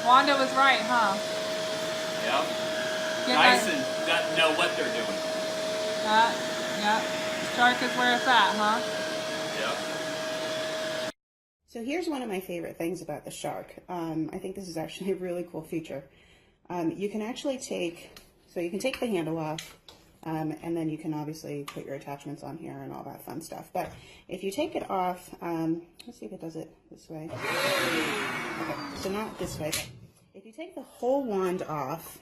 Wanda was right, huh? Yep. Dyson doesn't know what they're doing. Yep. Shark is where it's at, huh? Yep. So here's one of my favorite things about the Shark. I think this is actually a really cool feature. You can actually take the handle off, and then you can obviously put your attachments on here and all that fun stuff. But if you take it off, let's see if it does it this way. Okay, so not this way. If you take the whole wand off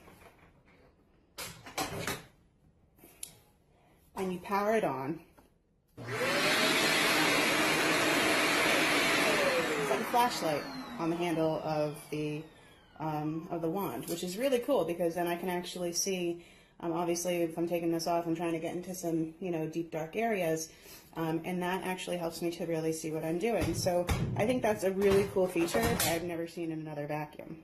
and you power it on, it's like a flashlight on the handle of the wand, which is really cool because then I can actually see. Obviously, if I'm taking this off, I'm trying to get into some, deep, dark areas, and that actually helps me to really see what I'm doing. So I think that's a really cool feature I've never seen in another vacuum.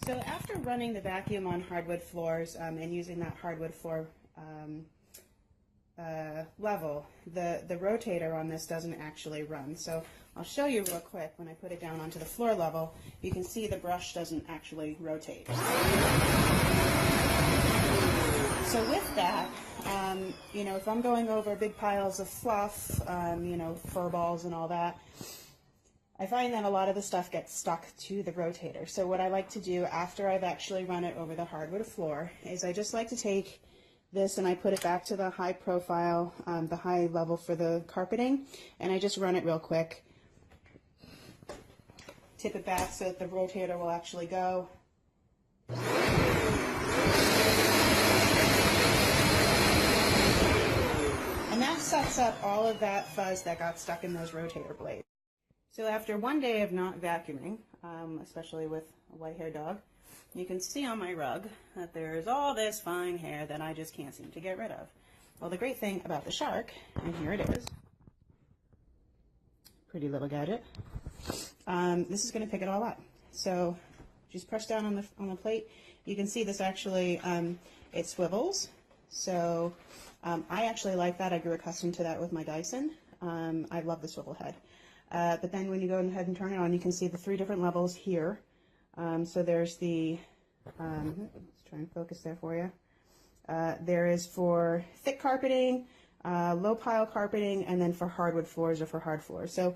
So after running the vacuum on hardwood floors and using that hardwood floor level, the rotator on this doesn't actually run. So I'll show you real quick. When I put it down onto the floor level, you can see the brush doesn't actually rotate. So with that, if I'm going over big piles of fluff, fur balls and all that, I find that a lot of the stuff gets stuck to the rotator. So what I like to do after I've actually run it over the hardwood floor is I just like to take this and I put it back to the high profile, the high level for the carpeting, and I just run it real quick. Tip it back so that the rotator will actually go. And that sucks up all of that fuzz that got stuck in those rotator blades. So after one day of not vacuuming, especially with a white-haired dog, you can see on my rug that there's all this fine hair that I just can't seem to get rid of. Well, the great thing about the Shark, and here it is, pretty little gadget, this is going to pick it all up. So just press down on the plate. You can see this actually, it swivels. So I actually like that. I grew accustomed to that with my Dyson. I love the swivel head. But then when you go ahead and turn it on, you can see the 3 different levels here. So there's the, let's try and focus there for you. There is for thick carpeting, low pile carpeting, and then for hardwood floors or for hard floors. So